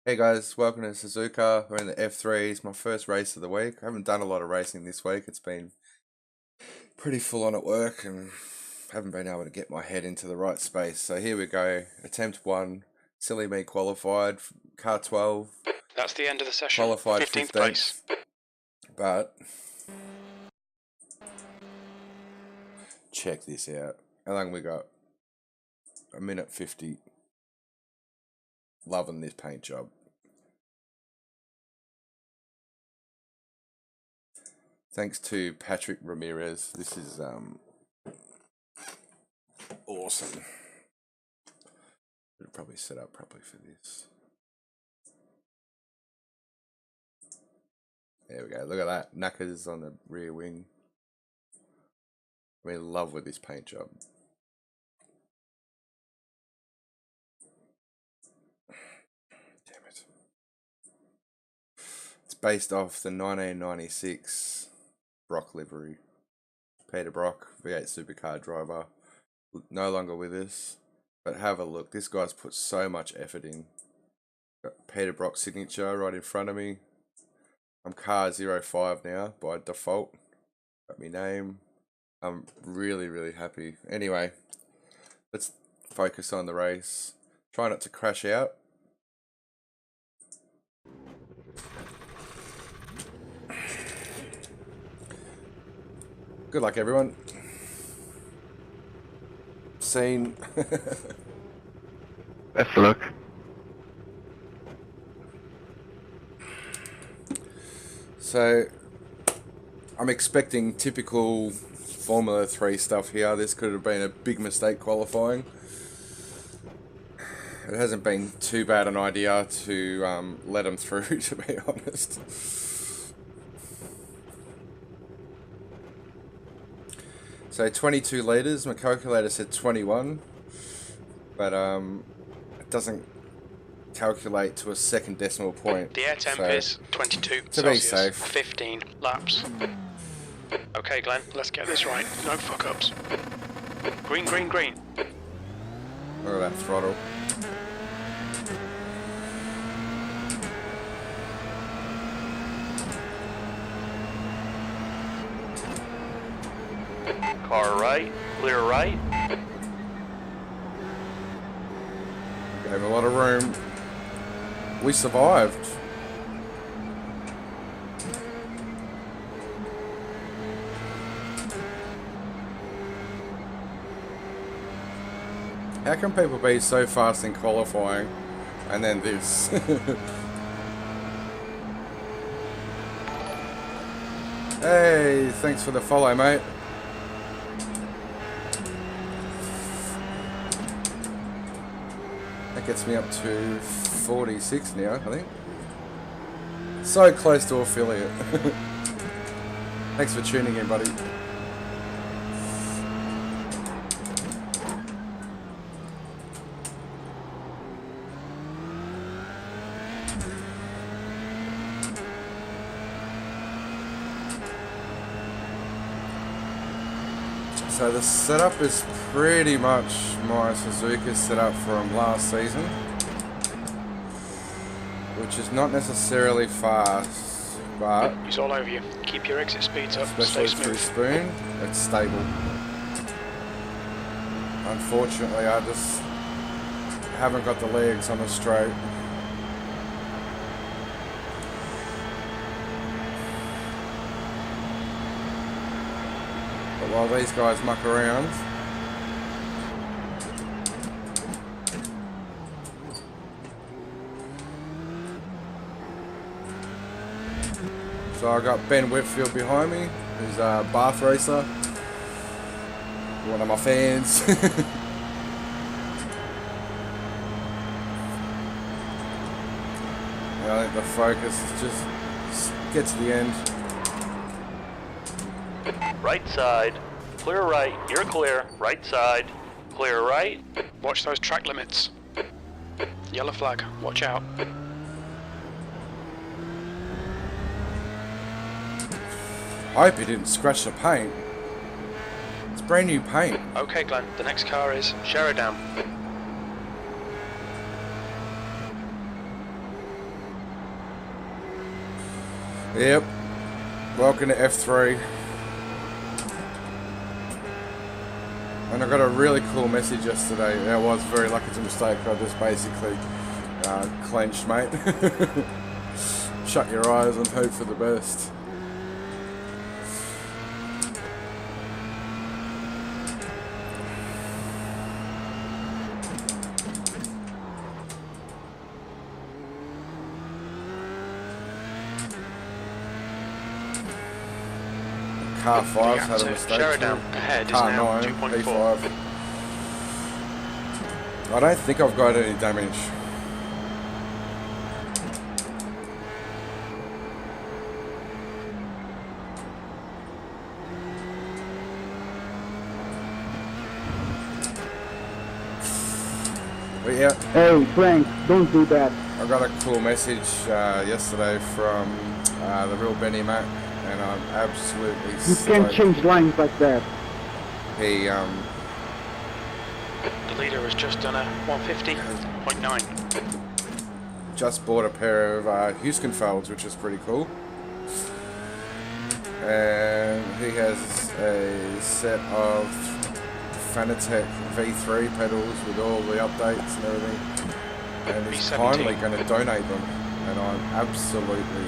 Hey guys, welcome to Suzuka. We're in the F3. It's my first race of the week. I haven't done a lot of racing this week. It's been pretty full on at work and haven't been able to get my head into the right space. So here we go. Attempt 1. Silly me qualified. Car 12. That's the end of the session. Qualified 15th place. 15th. But check this out. How long we got? A minute 50. Loving this paint job. Thanks to Patrick Ramirez. This is awesome. Should probably set up properly for this. There we go. Look at that. Knackers on the rear wing. I'm in love with this paint job. Damn it. It's based off the 1996 Brock livery. Peter Brock, V8 supercar driver. No longer with us. But have a look. This guy's put so much effort in. Got Peter Brock's signature right in front of me. I'm car 05 now by default. Got my name. I'm really happy. Anyway, let's focus on the race. Try not to crash out. Good luck, everyone. Scene. Best luck. So, I'm expecting typical Formula 3 stuff here. This could have been a big mistake qualifying. It hasn't been too bad an idea to let them through, to be honest. So 22 litres, my calculator said 21, but it doesn't calculate to a second decimal point. The air temp is 22 to Celsius, be safe. 15 laps. Okay, Glenn, let's get this right. No fuck-ups. Green. Look at that throttle. Car right, clear right. Gave a lot of room. We survived. How can people be so fast in qualifying and then this? Hey, thanks for the follow, mate. That gets me up to 46 now, I think. So close to affiliate. Thanks for tuning in, buddy. So the setup is pretty much my Suzuka setup from last season, which is not necessarily fast, but He's all over you. Keep your exit speeds up. especially Stay through smooth. spoon, it's stable. Unfortunately, I just haven't got the legs on the straight. But while these guys muck around, so I got Ben Whitfield behind me, who's a Bath racer, one of my fans. I think the focus is just get to the end. Right side, clear right, you're clear. Right side, clear right. Watch those track limits. Yellow flag. Watch out. I hope he didn't scratch the paint. It's brand new paint. Okay, Glenn, the next car is Sheridan. Yep. Welcome to F3. And I got a really cool message yesterday. I was very lucky to mistake. I just basically clenched, mate. Shut your eyes and hope for the best. Car 5 had a mistake. Sheridan ahead is Car now 9, 2.4. P5. I don't think I've got any damage. But yeah. Hey, Frank, don't do that. I got a cool message yesterday from the real Benny Mac, and I'm absolutely You can't change lines like that. He The leader has just done a 150.9. just bought a pair of Houston folds, which is pretty cool. And he has a set of Fanatec V3 pedals with all the updates and everything. And he's V17. kindly going to donate them. And I'm absolutely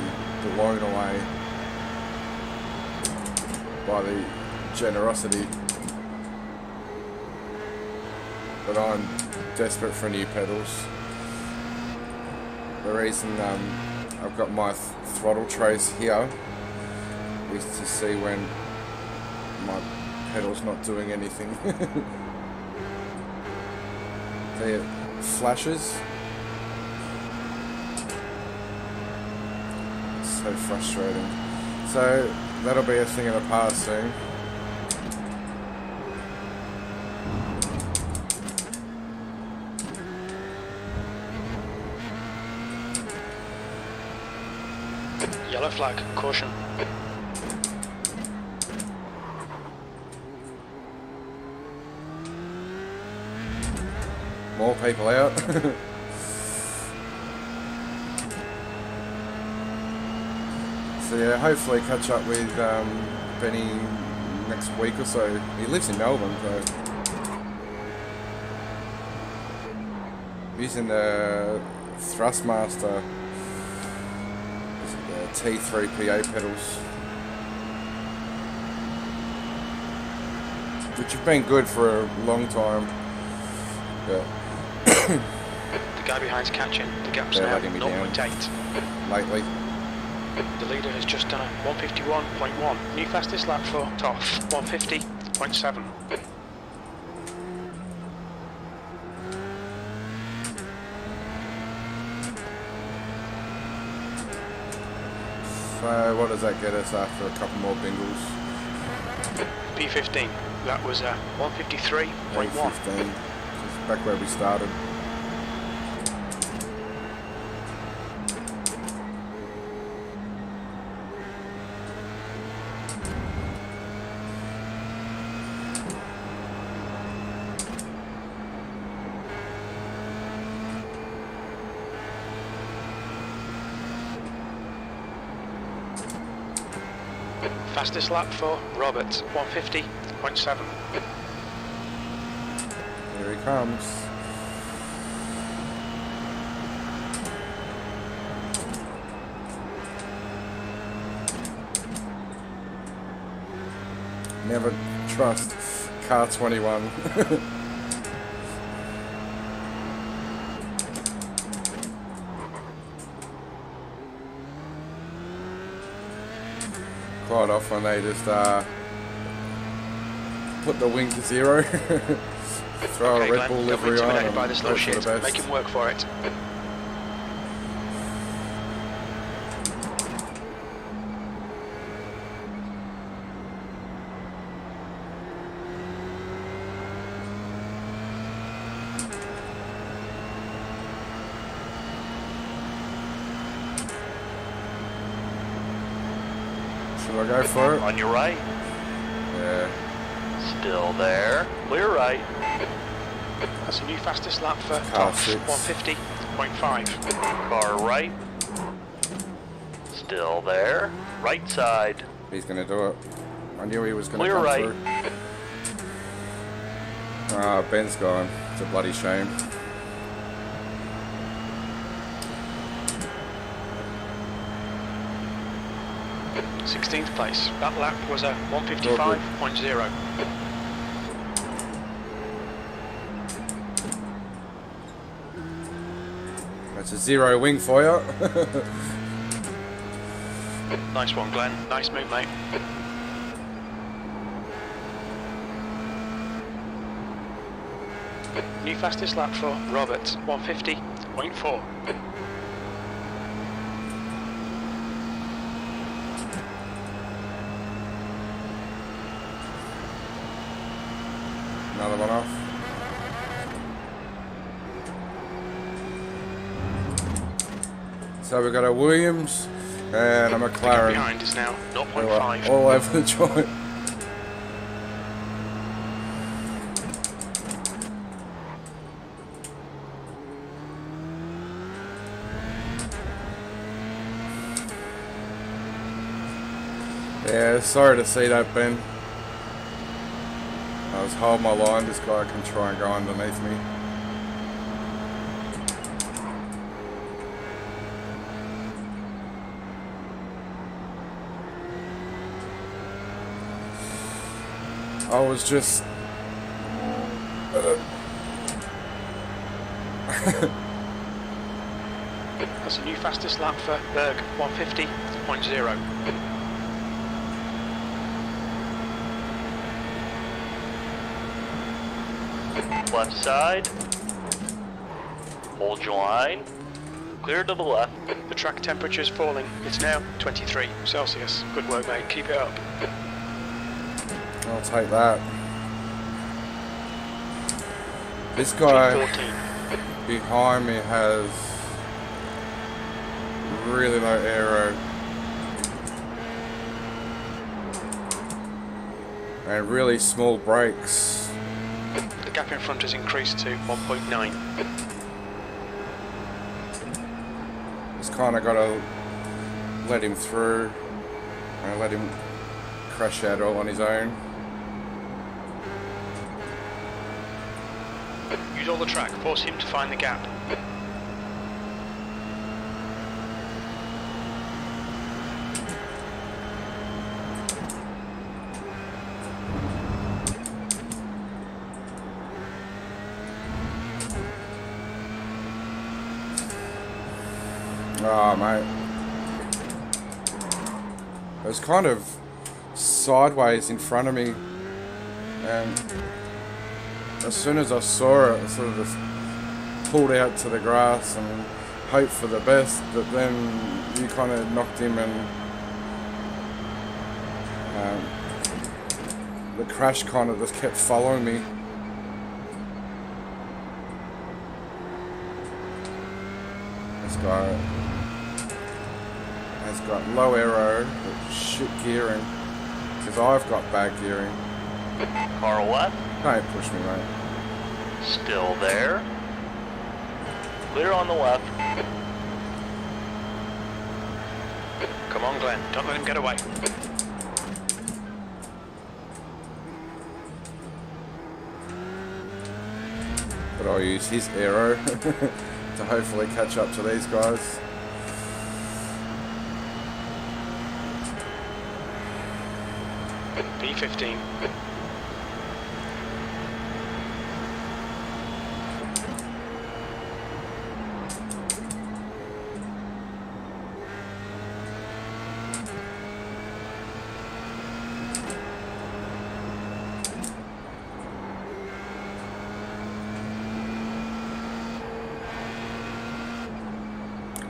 blown away by the generosity. But I'm desperate for new pedals. The reason I've got my throttle trace here is to see when my pedal's not doing anything. It flashes. It's so frustrating. So that'll be a thing of the past soon. Yellow flag, caution. More people out. So yeah, hopefully catch up with Benny next week or so. He lives in Melbourne, so using the Thrustmaster T3 PA pedals, which have been good for a long time. But The guy behind's catching. The gap's They're now letting me down. 0.8. lately, The leader has just done a 151.1. New fastest lap for Toff, 150.7. so what does that get us after a couple more bingles? P15. That was a 153.1. 15, just back where we started. Fastest lap for Robert, 150.7. Here he comes. Never trust car 21. Quite often they just put the wing to 0, throw Okay, a Red Bull Glenn, don't be livery on intimidated and by this hope little for the shit. best. Make him work for it. Should I go for it? On your right. Yeah. Still there. Clear right. That's a new fastest lap for Car Toff, 6. 150.5. Car right. Still there. Right side. He's going to do it. I knew he was going to Clear come right. through. Ah, Ben's gone. It's a bloody shame. it. 16th place. That lap was a 155.0. That's a 0 wing for you. Nice one, Glenn. Nice move, mate. New fastest lap for Robert, 150.4. Another one off. So we've got a Williams and a McLaren. Behind is now They were 0.5. all over the joint. Yeah, sorry to see that, Ben. I was holding my line. This guy can try and go underneath me. I was just... That's a new fastest lap for Berg, 150.0. Left side. Hold your line. Clear to the left. The track temperature is falling. It's now 23 Celsius. Good work, mate. Keep it up. I'll take that. This guy 14. behind me has really low aero and really small brakes. The gap in front has increased to 1.9. Just kind of got to let him through and let him crash out all on his own. Use all the track. Force him to find the gap. Oh, mate. It was kind of sideways in front of me, and as soon as I saw it, I sort of just pulled out to the grass and hoped for the best, but then you kind of knocked him and the crash kind of just kept following me. This guy has got low aero, but shit gearing, because I've got bad gearing. Car left. Don't push me, mate. Still there. Clear on the left. Come on, Glenn. Don't let him get away. But I'll use his aero to hopefully catch up to these guys. P15.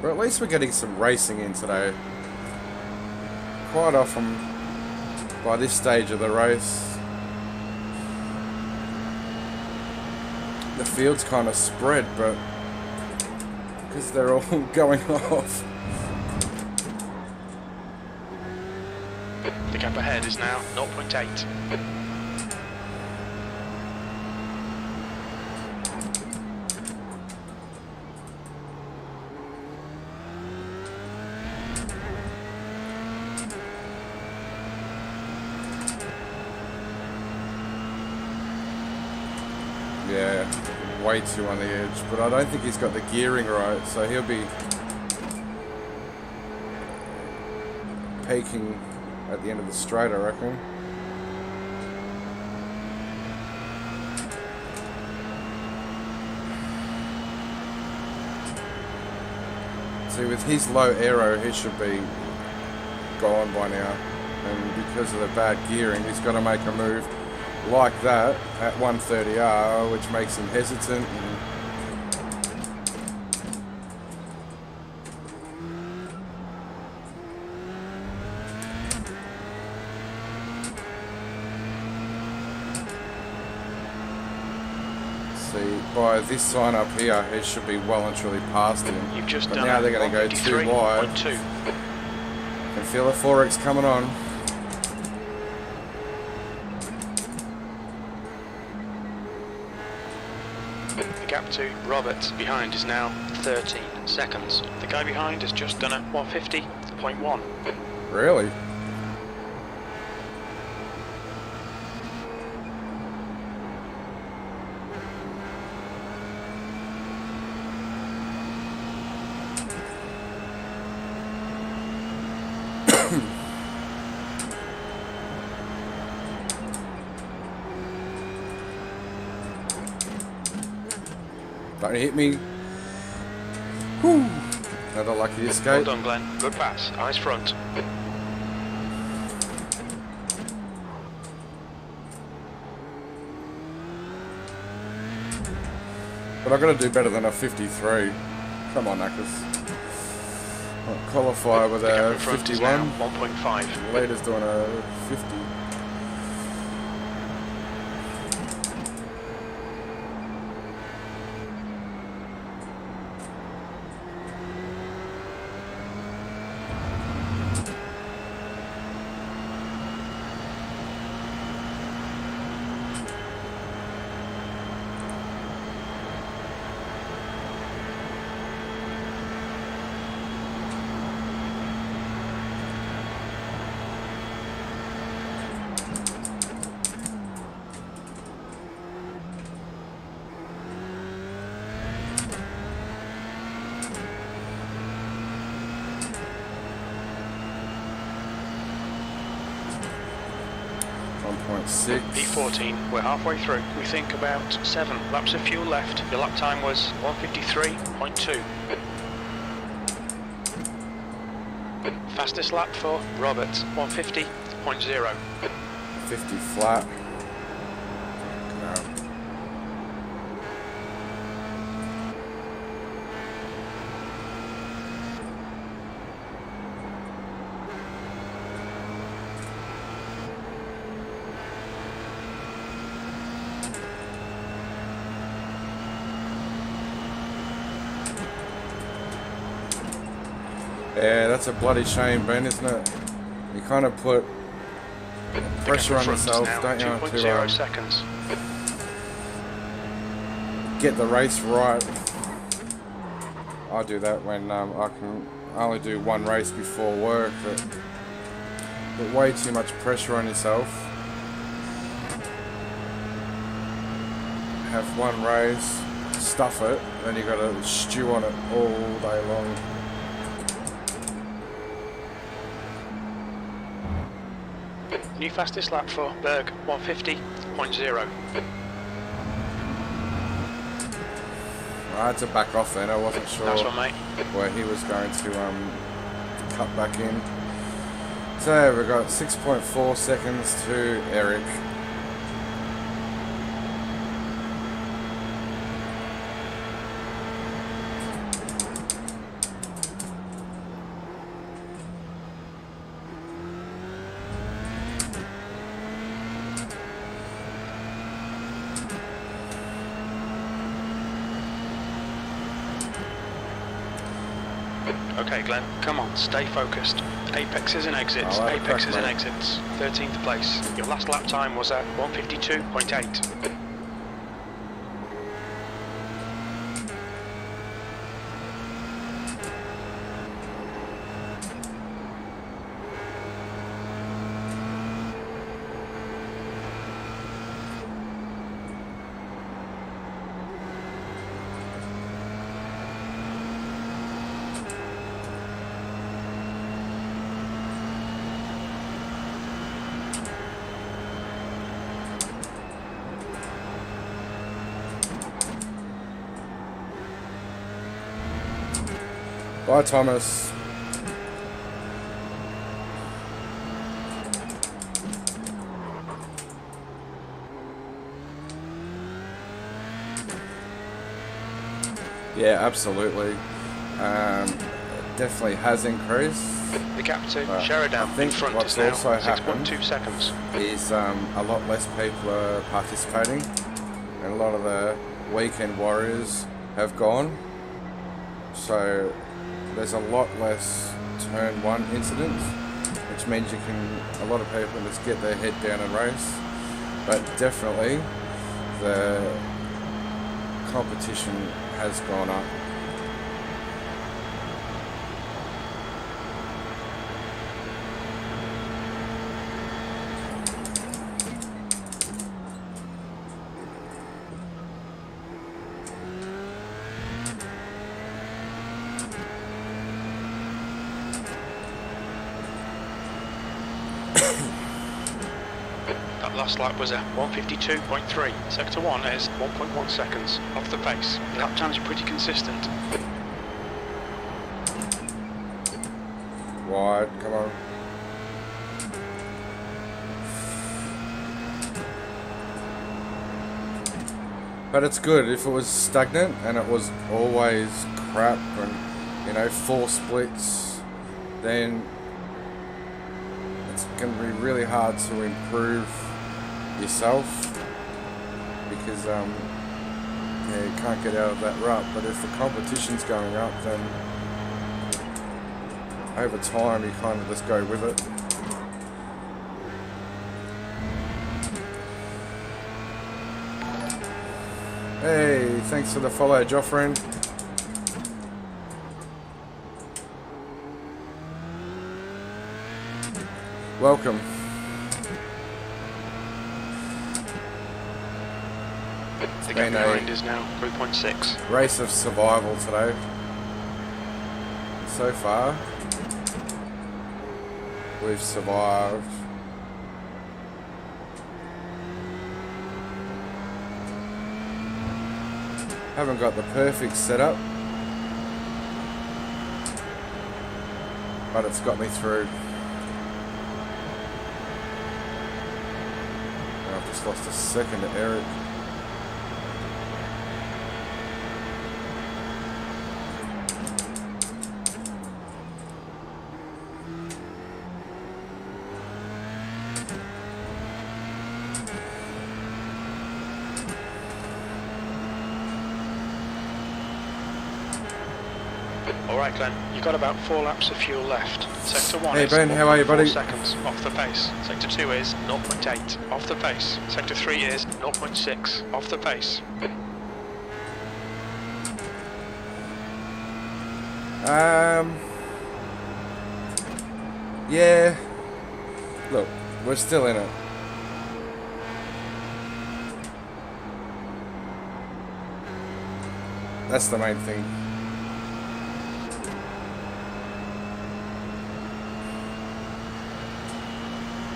But at least we're getting some racing in today. Quite often, by this stage of the race, the field's kind of spread, but because they're all going off. The gap ahead is now 0.8. Yeah, way too on the edge. But I don't think he's got the gearing right, so he'll be peaking at the end of the straight, I reckon. See, with his low aero, he should be gone by now. And because of the bad gearing, he's got to make a move like that at 130R, which makes him hesitant. And see, by this sign up here, he should be well and truly past him. You've just but done now they're going to go too wide. 153.2. Can feel the 4X coming on. The gap to Roberts behind is now 13 seconds. The guy behind has just done a 150.1. Really? Don't hit me. Whew. Another lucky Well escape. done, Glenn. Good pass. Eyes front. But I've got to do better than a 53. Come on, Knackers. I'll qualify with The gap a in front is now 51. 1.5. Leader's doing a 50. P14, we're halfway through. We think about 7 laps of fuel left. Your lap time was 153.2. Fastest lap for Roberts, 150.0. 50 flat. No. Yeah, that's a bloody shame, Ben, isn't it? You kind of put pressure on yourself, don't you, 2.0 seconds. Get the race right. I do that when I can only do one race before work, but put way too much pressure on yourself. Have one race, stuff it, then you got to stew on it all day long. New fastest lap for Berg, 150.0. I had to back off then, I wasn't sure Nice one, mate. where he was going to cut back in. So we've got 6.4 seconds to Eric. Okay, Glenn, come on, stay focused. Apexes and exits, apexes and exits. 13th place. Your last lap time was at 152.8. Bye, Thomas. Yeah, absolutely. Definitely has increased. The gap to Sheridan in front is now 6.2 seconds. Is a lot less people are participating, and a lot of the weekend warriors have gone. So there's a lot less turn 1 incidents, which means you can, a lot of people just get their head down and race. But definitely the competition has gone up. That last lap was a 152.3. Sector 1 is 1.1 seconds off the pace. Lap times are pretty consistent. Wide, come on. But it's good. If it was stagnant and it was always crap and, you know, 4 splits, then it's going to be really hard to improve yourself because yeah, you can't get out of that rut. But if the competition's going up, then over time you kind of just go with it. Hey, thanks for the follow, Joffrin. Welcome. The gap behind is now 3.6. Race of survival today. So far, we've survived. Haven't got the perfect setup, but it's got me through. I've just lost a second to Eric. Alright Glenn, you've got about 4 laps of fuel left. Sector 1 hey is Ben, how are you, buddy? 4 seconds off the pace. Sector 2 is 0.8 off the pace. Sector 3 is 0.6 off the pace. Yeah. Look, we're still in it. That's the main thing.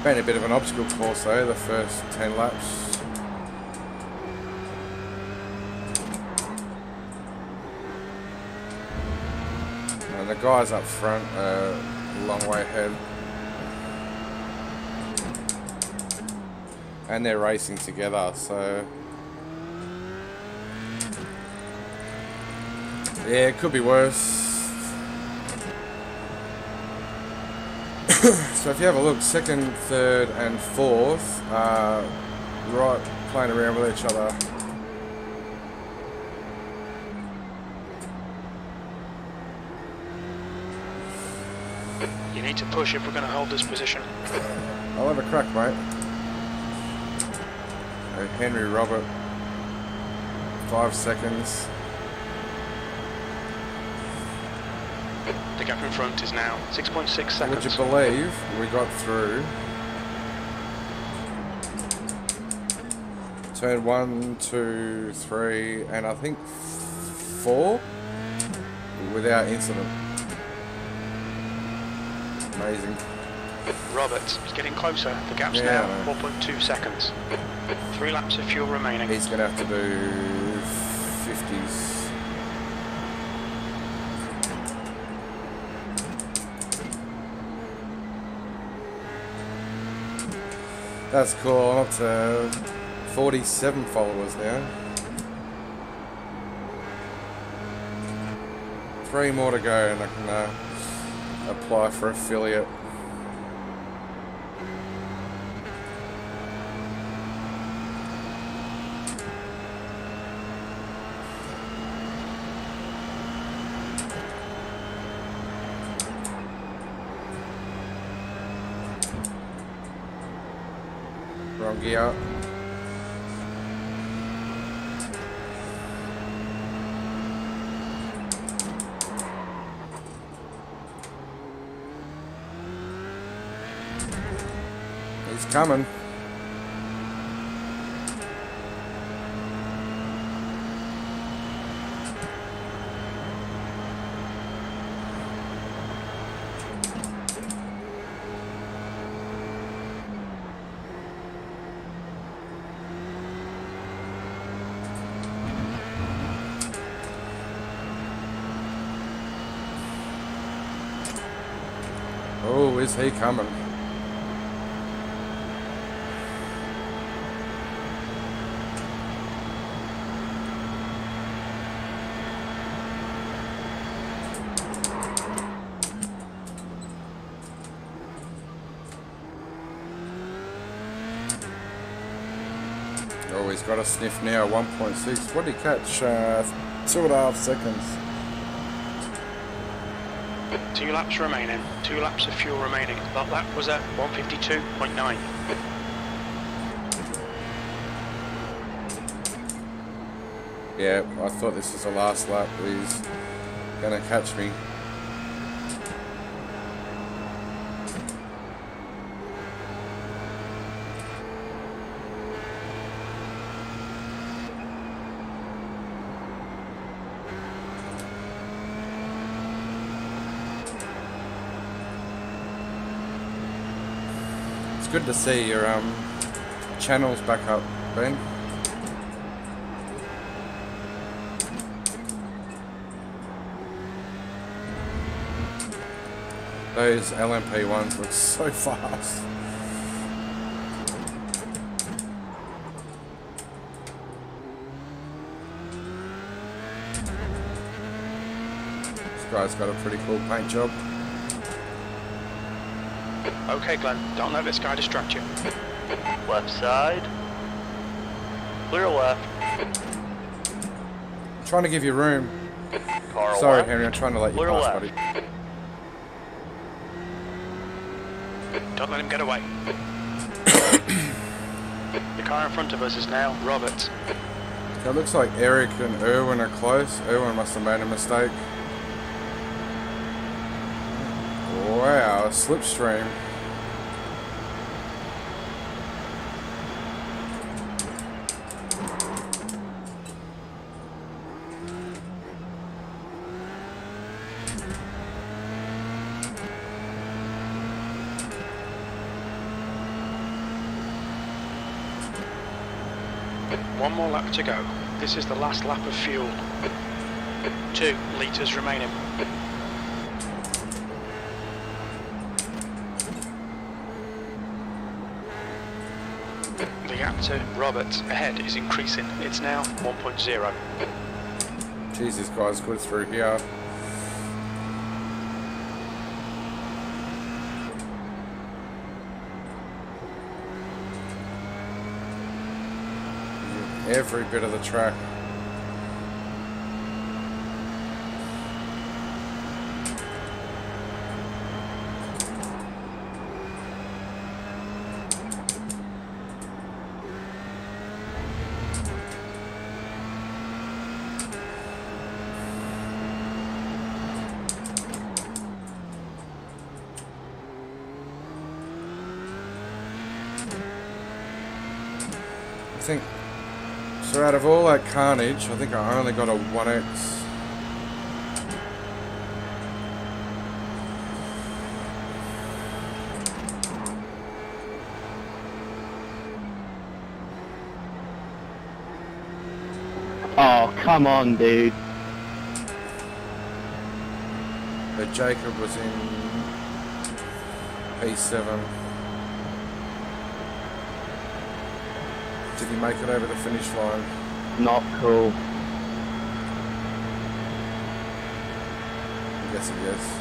Been a bit of an obstacle course though, the first 10 laps. And the guys up front are a long way ahead. And they're racing together, so... yeah, it could be worse. So if you have a look, second, third and fourth are right playing around with each other. You need to push if we're going to hold this position. I'll have a crack, mate. Henry Robert, 5 seconds. The gap in front is now 6.6 seconds. Would you believe we got through turn 1, 2, 3, and I think 4 without incident. Amazing. Roberts is getting closer. The gap's now 4.2 seconds. 3 laps of fuel remaining. He's going to have to do 50s. That's cool. I'm up to 47 followers now. 3 more to go and I can apply for affiliate. Wrong gear. He's coming. Oh, is he coming? Oh, he's got a sniff now, 1.6. What did he catch? 2.5 seconds. 2 laps remaining. 2 laps of fuel remaining. That lap was at 152.9. Yeah, I thought this was the last lap. He's gonna catch me. It's good to see your channels back up, Ben. Those LMP ones look so fast. This guy's got a pretty cool paint job. Okay, Glenn, don't let this guy distract you. Left side. Clear left. I'm trying to give you room. Car Sorry, left. Henry, I'm trying to let you Clear pass, left. buddy. Don't let him get away. The car in front of us is now Roberts. It looks like Eric and Irwin are close. Irwin must have made a mistake. Wow, a slipstream. One more lap to go. This is the last lap of fuel. 2 litres remaining. The gap to Roberts ahead is increasing. It's now 1.0. Jesus, guys, good through here. Every bit of the track. I think so. Out of all that carnage, I think I only got a 1X. Oh, come on, dude. But Jacob was in P7. Did he make it over the finish line? Not cool. I'm guessing yes.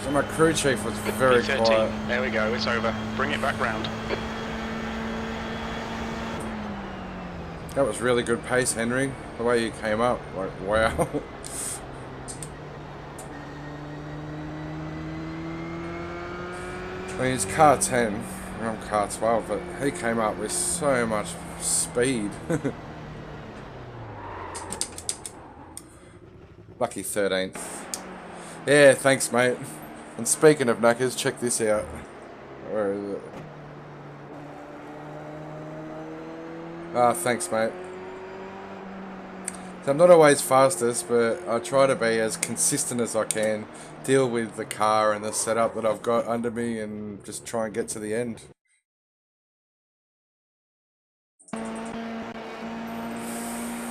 So my crew chief was very P13. quiet. There we go, it's over. Bring it back round. That was really good pace, Henry. The way you came up, like, wow. I mean, it's car 10, and I'm car 12, but he came up with so much speed. Lucky 13th. Yeah, thanks, mate. And speaking of knackers, check this out. Where is it? Ah, thanks, mate. So I'm not always fastest, but I try to be as consistent as I can. Deal with the car and the setup that I've got under me and just try and get to the end.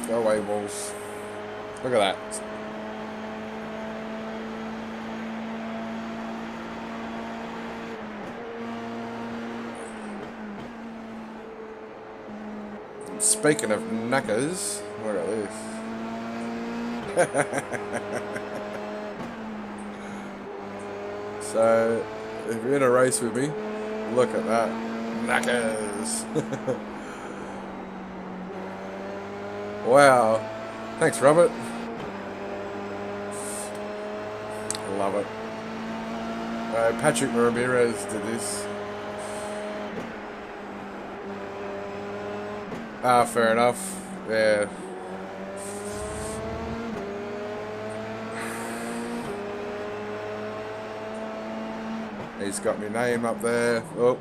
Go away, walls. Look at that. Speaking of knackers, look at this. So, if you're in a race with me, look at that. Knackers. Wow. Thanks, Robert. Love it. Patrick Ramirez did this. Ah, fair enough. Yeah. He's got my name up there. Oh.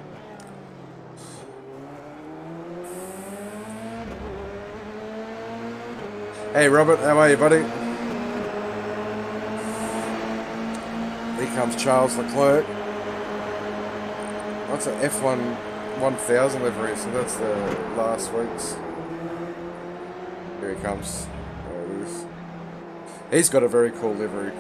Hey, Robert, how are you, buddy? Here comes Charles Leclerc. What's an F1 1000 livery? So that's the last week's. Here he comes. There it is. He's got a very cool livery.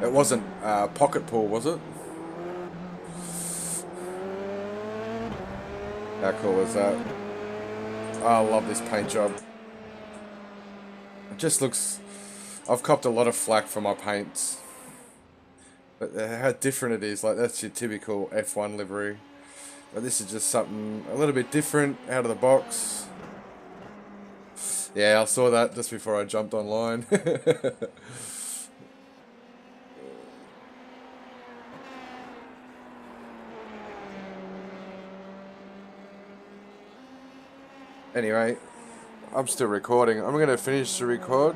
It wasn't pocket pull, was it? How cool was that? Oh, I love this paint job. It just looks... I've copped a lot of flack for my paints. But how different it is. Like, that's your typical F1 livery. But this is just something a little bit different, out of the box. Yeah, I saw that just before I jumped online. Anyway, I'm still recording. I'm going to finish the record.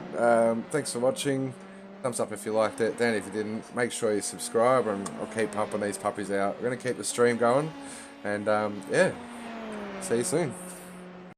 Thanks for watching. Thumbs up if you liked it. Down if you didn't. Make sure you subscribe and I'll keep pumping these puppies out. We're going to keep the stream going. And yeah, see you soon.